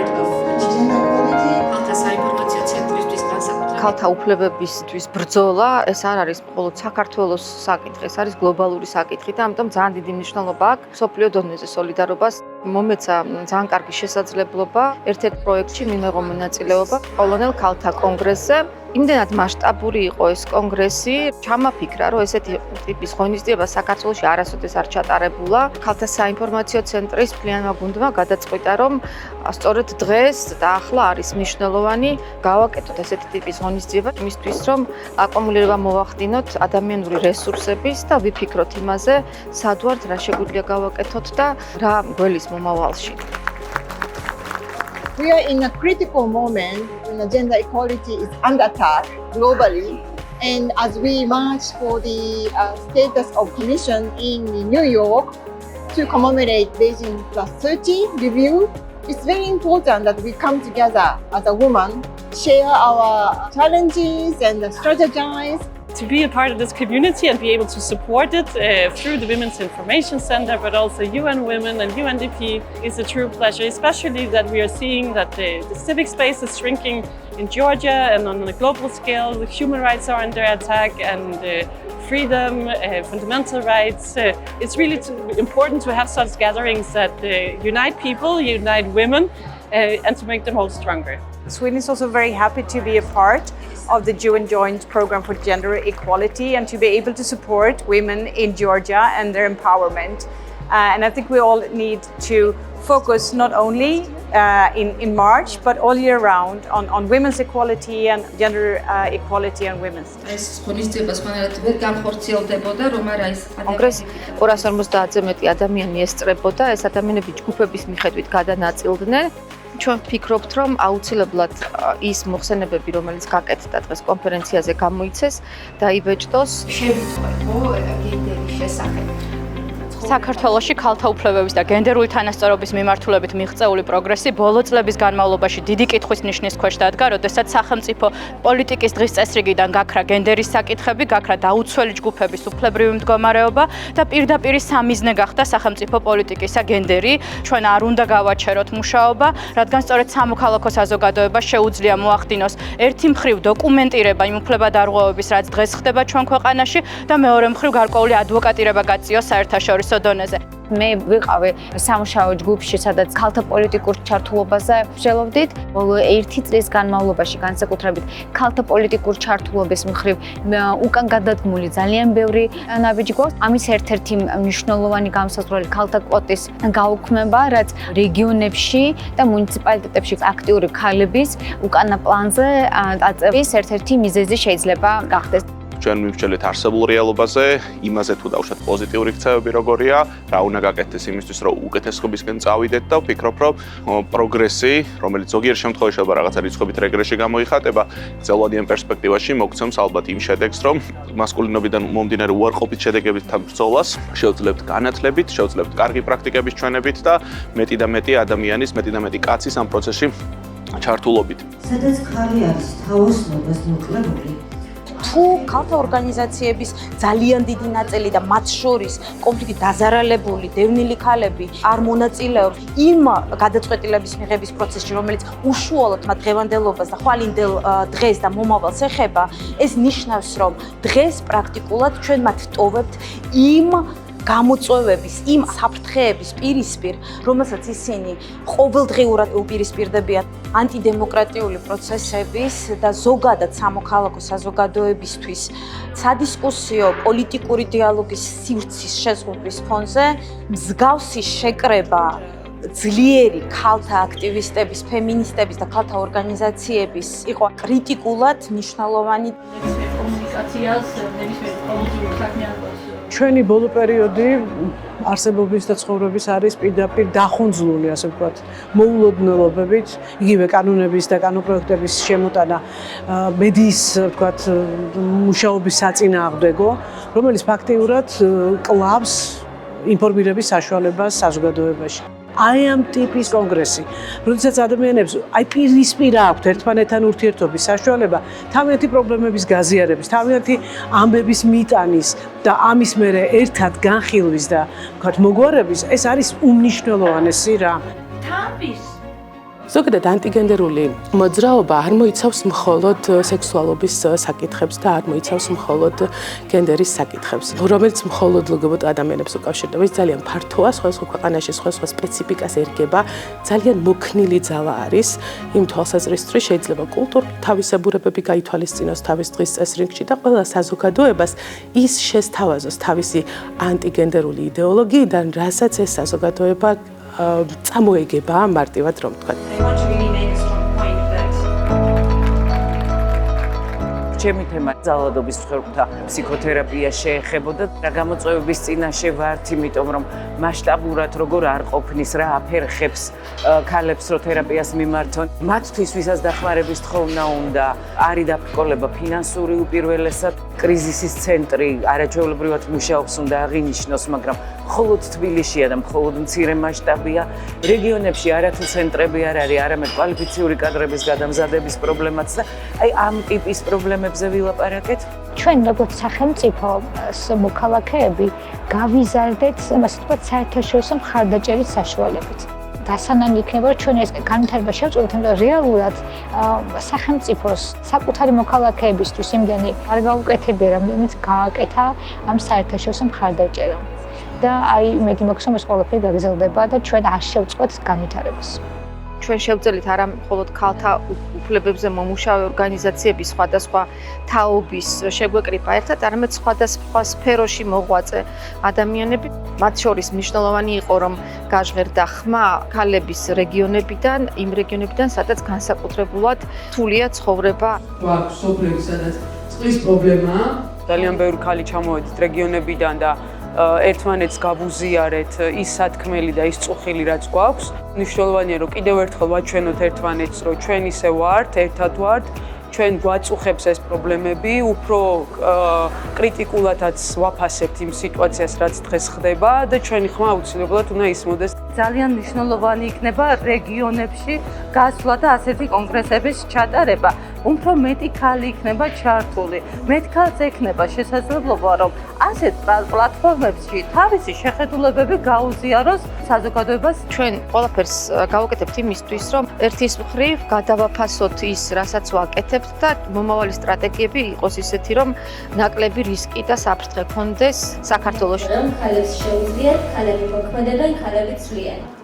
part of gender equality. ქალთა საინფორმაციო ცენტრისთვის განსაკუთრებით ქალთა უფლებებისთვის ბრძოლა ეს არ არის მხოლოდ საქართველოს საკითხი, ეს არის გლობალური საკითხი და ამიტომ ძალიან დიდი მნიშვნელობა აქვს მსოფლიო დონეზე სოლიდარობას. მომეცა ძალიან კარგი შესაძლებლობა ერთ-ერთ პროექტში მიმეღო მონაწილეობა პოლონელ ქალთა კონგრესზე. იმდენად მასშტაბური იყო ეს კონგრესი, ჩამაფიქრა, რომ ესეთი ტიპის ღონისძიება საქართველოში არასოდეს არ ჩატარებულა. ქალთა საინფორმაციო ცენტრის მთლიანმა გუნდმა გადაწყვიტა, რომ სწორედ დღეს და ახლა არის მნიშვნელოვანი გავაკეთოთ ესეთი ტიპის ღონისძიება, იმისთვის, რომ აკუმულირება მოვახდინოთ ადამიანური რესურსების და ვიფიქროთ იმაზე, სად ვართ, რა შეგვიძლია გავაკეთოთ და რა გველის მომავალში. We are in a critical moment when gender equality is under attack globally. And as we march for the status of commission in New York to commemorate Beijing Plus 30 review, it's very important that we come together as a woman, share our challenges and strategize. To be a part of this community and be able to support it through the Women's Information Center, but also UN Women and UNDP is a true pleasure, especially that we are seeing that the civic space is shrinking in Georgia and on a global scale. The human rights are under attack and freedom, fundamental rights. It's really important to have such gatherings that unite people, unite women, and to make them all stronger. Sweden is also very happy to be a part of the UN Joint Program for Gender Equality and to be able to support women in Georgia and their empowerment. And I think we all need to focus not only in March, but all year round on women's equality and gender equality and women's. კონგრესი 250-ზე მეტი ადამიანი ესწრებოდა, ეს ადამიანები ჯგუფების მიხედვით გადანაწილდნენ. ჩვენ ვფიქრობთ, რომ აუცილებლად ის მოხსენებები, რომელიც გაკეთდა დღეს კონფერენციაზე გამოიცეს, დაიბეჭდოს. შევიწყვეტო გენდერის შესახებ. საქართველოში ქალთა უფლებების და გენდერული თანასწორობის მიმართულებით მიღწეული პროგრესი ბოლო წლების განმავლობაში დიდი კითხვის ნიშნის ქვეშ დადგა, როდესაც სახელმწიფო პოლიტიკის დღის წესრიგიდან გაქრა გენდერის საკითხები, გაქრა დაუცველი ჯგუფების უფლებრივი მდგომარეობა და პირდაპირ სამიზნე გახდა სახელმწიფო პოლიტიკისა გენდერი. ჩვენ არ უნდა გავაჩეროთ მუშაობა, რადგან სწორედ სამოქალაქო საზოგადოებას შეუძლია მოახდინოს ერთი მხრივ დოკუმენტირება იმ უფლებადარღვევების, რაც დღეს ხდება ჩვენ ქვეყანაში და მეორე მხრივ გარკვეული ადვოკატირება გაწიოს საერთაშორისო დონეზე. მე ვიყავი სამუშაო ჯგუფში, სადაც ქალთა პოლიტიკურ ჩართულობაზე ვშელოვდით. ბოლო 1 წლის განმავლობაში განსაკუთრებით ქალთა პოლიტიკურ ჩართულობის მხრივ უკან გადადგმული ძალიან ბევრი ნაბიჯი გვაქვს. ამის ერთ-ერთი მნიშვნელოვანი გამოსაზღვრელი ქალთა კვოტის გაუქმება, რაც რეგიონებში და მუნიციპალიტეტებში აქტიური ქალების უკანა პლანზე დაწევის ერთ-ერთი მიზეზი შეიძლება გახდეს. ჩვენ მივჩელეთ არსებულ რეალობაზე, იმაზე თუ დავუშვათ პოზიტიური ქცევები როგორია, რა უნდა გაკეთდეს იმისთვის, რომ უკეთესობისკენ წავიდეთ და ვფიქრობ, რომ პროგრესი, რომელიც ზოგიერთ შემთხვევაში ალბათ რაღაცა რიცხვებით რეგრესში გამოიხატება, გრძელვადიან პერსპექტივაში მოგცემს ალბათ იმ შედეგს, რომ მასკულინობიდან მომდინარე უარყოფით შედეგებთან ბრძოლას შევძლებთ განათლებით, შევძლებთ კარგი პრაქტიკების ჩვენებით და მეტი და მეტი ადამიანის, მეტი და მეტი კაცის ამ პროცესში ჩართულობით. სადაც ქალი არის თავოსნობას მოკლებული, თუ ქალთა ორგანიზაციების ძალიან დიდი ნაწილი და მათ შორის კონფლიქტი დაზარალებული დევნილი ქალები არ მონაწილეობს იმ გადაწყვეტილების მიღების პროცესში, რომელიც უშუალოდ მათ დღევანდელობას და ხვალინდელ დღეს და მომავალს ეხება, ეს ნიშნავს, რომ დღეს პრაქტიკულად ჩვენ მათ ვტოვებთ იმ გამოწვევების, იმ საფრთხეების პირისპირ, რომელსაც ისინი ყოველდღიურად უპირისპირდებიან ანტიდემოკრატიული პროცესების და ზოგადად სამოქალაქო საზოგადოებისთვის სადისკუსიო პოლიტიკური დიალოგის სივრცის შეზღუდვის ფონზე მსგავსი შეკრება ძლიერი ქალთა აქტივისტების, ფემინისტების და ქალთა ორგანიზაციების იყო კრიტიკულად მნიშვნელოვანი კომუნიკაციას ნებისმიერ პოლიტიკურ საქმიანობას. ჩვენი ბოლო პერიოდი არსებობის და ცხოვრების არის პირდაპირ დახუნძლული, ასე ვთქვათ, მოულოდნელობებით, იგივე კანონების და კანონპროექტების შემოტანა მედიის, ვთქვათ, მუშაობის საწინააღმდეგო, რომელიც ფაქტიურად კლავს ინფორმირების საშუალებას საზოგადოებაში. აი ამ ტიპის კონგრესი, როდესაც ადამიანებს აი პირისპირ აქვთ ერთმანეთთან ურთიერთობის საშუალება, თავიანთი პრობლემების გაზიარების, თავიანთი ამბების მიტანის და ამის მერე ერთად განხილვის და ვთქვათ მოგვარების, ეს არის უმნიშვნელოვანესი რამ. თავის ზოგადად ანტიგენდერული მოძრაობა არ მოიცავს მხოლოდ სექსუალობის საკითხებს და არ მოიცავს მხოლოდ გენდერის საკითხებს, რომელიც მხოლოდ LGBT ადამიანებს უკავშირდება. ის ძალიან ფართოა, სხვადასხვა ქვეყანაში სხვადასხვა სპეციფიკას ერგება, ძალიან მოქნილი ძალა არის იმ თვალსაზრისით, შეიძლება კულტურული თავისებურებები გაითვალისწინოს თავის დღის წესრიგში და ყველა საზოგადოებას ის შესთავაზოს თავისი ანტიგენდერული იდეოლოგიიდან, რასაც ეს საზოგადოება წამოეგება მარტივად რომ ვთქვათ. ჩემი თემა ძალადობის მსხვერპლთა ფსიქოთერაპია შეეხებოდა. რა გამოწვევების წინაშე ვართ, იმიტომ რომ მასშტაბურად როგორ არ ყოფნის, რა აფერხებს ქალებს რო თერაპიას მიმართონ. მათთვის ვისაც დახმარების თხოვნა უნდა, არის დაბრკოლება ფინანსური უპირველესად. კრიზისის ცენტრი არაჩვეულებრივად მუშაობს, უნდა აღინიშნოს, მაგრამ მხოლოდ თბილისშია და მხოლოდ მცირე მასშტაბია. რეგიონებში არათუ ცენტრები არ არის, არამედ კვალიფიციური კადრების გადამზადების პრობლემაც და აი ამ ტიპის პრობლემებზე ვილაპარაკეთ. ჩვენ როგორც სახელმწიფო მოქალაქეები გავიზარდეთ, ასე ვთქვათ, საერთაშორისო მხარდაჭერის საშუალებით. დასანანი იქნება, რომ ჩვენ ეს განვითარება შევწყვეტთ, მაგრამ რეალურად სახელმწიფოს საკუთარი მოქალაქეებისთვის იმდენი არ გაუკეთებია, რამდენიც გააკეთა ამ საერთაშორისო მხარდაჭერამ. და აი მეგი მოგხსოვს, ეს ყველაფერი გაგრძელდება და ჩვენ არ შევწყვეტთ განვითარებას. ჩვენ შევძელით არა მხოლოდ ქალთა უფლებებზე მომუშავე ორგანიზაციების სხვადასხვა თაობის შეგვეკრიბა ერთად, არამედ სხვადასხვა სფეროში მოღვაწე ადამიანები. მათ შორის მნიშვნელოვანი იყო, რომ გაჟღერდა ხმა ქალების რეგიონებიდან, იმ რეგიონებიდან, სადაც განსაკუთრებულად რთულია ცხოვრება. გვაქვს სოფლები, სადაც წყლის პრობლემაა. ძალიან ბევრი ქალი ჩამოვედით რეგიონებიდან და ერთმანეთს გავუზიარეთ ის სათქმელი და ის წუხილი რაც გვაქვს. მნიშვნელოვანია რომ კიდევ ერთხელ ვაჩვენოთ ერთმანეთს, რომ ჩვენ ისე ვართ, ერთად ვართ, ჩვენ გვაწუხებს ეს პრობლემები, უფრო კრიტიკულადაც ვაფასებთ იმ სიტუაციას, რაც დღეს ხდება და ჩვენი ხმა აუცილებლად უნდა ისმოდეს. ძალიან მნიშვნელოვანი იქნება რეგიონებში გასვლა და ასეთი კონგრესების ჩატარება. უფრო მეტი ქალი იქნება ჩართული. მეტ ქალს ექნება შესაძლებლობა, რომ ასეთ პლატფორმებში თავისი შეხედულებები გაუზიაროს საზოგადოებას. ჩვენ ყველაფერს გავაკეთებთ იმისთვის, რომ ერთის მხრივ გადავაფასოთ ის, რასაც ვაკეთებთ და მომავალი სტრატეგიები იყოს ისეთი, რომ ნაკლები რისკი და საფრთხე ქონდეს საქართველოში. რომ ქალებს შეუძლიათ, ქალები მოქმედებენ, ქალები ცვლიან.